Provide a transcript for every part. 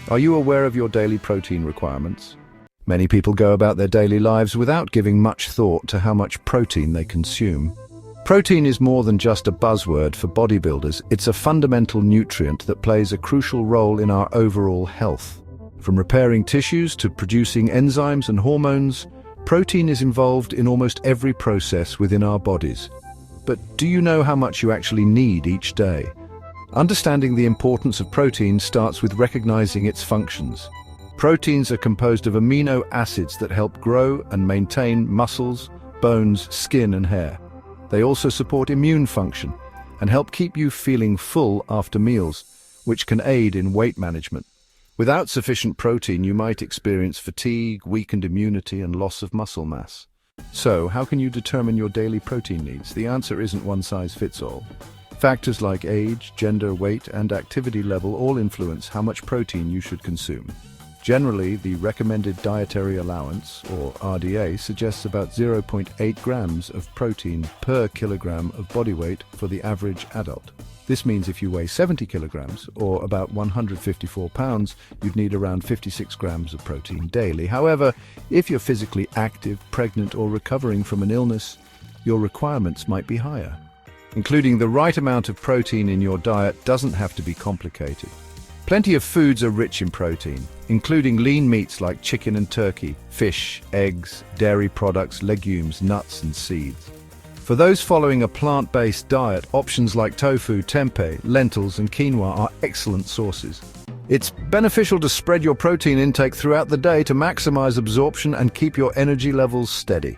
Are you aware of your daily protein requirements? Many people go about their daily lives without giving much thought to how much protein they consume. Protein is more than just a buzzword for bodybuilders. It's a fundamental nutrient that plays a crucial role in our overall health. From repairing tissues to producing enzymes and hormones, protein is involved in almost every process within our bodies. But do you know how much you actually need each day? Understanding the importance of protein starts with recognizing its functions. Proteins are composed of amino acids that help grow and maintain muscles, bones, skin, and hair. They also support immune function and help keep you feeling full after meals, which can aid in weight management. Without sufficient protein, you might experience fatigue, weakened immunity, and loss of muscle mass. So, how can you determine your daily protein needs? The answer isn't one size fits all. Factors like age, gender, weight, and activity level all influence how much protein you should consume. Generally, the recommended dietary allowance, or RDA, suggests about 0.8 grams of protein per kilogram of body weight for the average adult. This means if you weigh 70 kilograms, or about 154 pounds, you'd need around 56 grams of protein daily. However, if you're physically active, pregnant, or recovering from an illness, your requirements might be higher. Including the right amount of protein in your diet doesn't have to be complicated. Plenty of foods are rich in protein, including lean meats like chicken and turkey, fish, eggs, dairy products, legumes, nuts, and seeds. For those following a plant-based diet, options like tofu, tempeh, lentils, and quinoa are excellent sources. It's beneficial to spread your protein intake throughout the day to maximize absorption and keep your energy levels steady.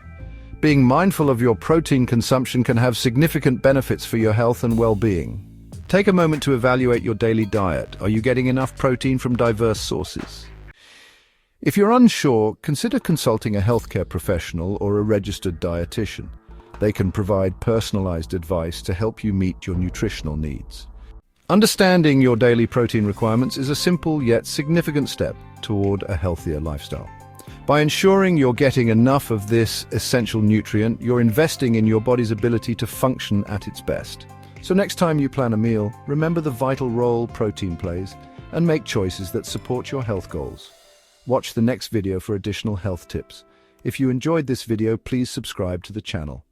Being mindful of your protein consumption can have significant benefits for your health and well-being. Take a moment to evaluate your daily diet. Are you getting enough protein from diverse sources? If you're unsure, consider consulting a healthcare professional or a registered dietitian. They can provide personalized advice to help you meet your nutritional needs. Understanding your daily protein requirements is a simple yet significant step toward a healthier lifestyle. By ensuring you're getting enough of this essential nutrient, you're investing in your body's ability to function at its best. So next time you plan a meal, remember the vital role protein plays and make choices that support your health goals. Watch the next video for additional health tips. If you enjoyed this video, please subscribe to the channel.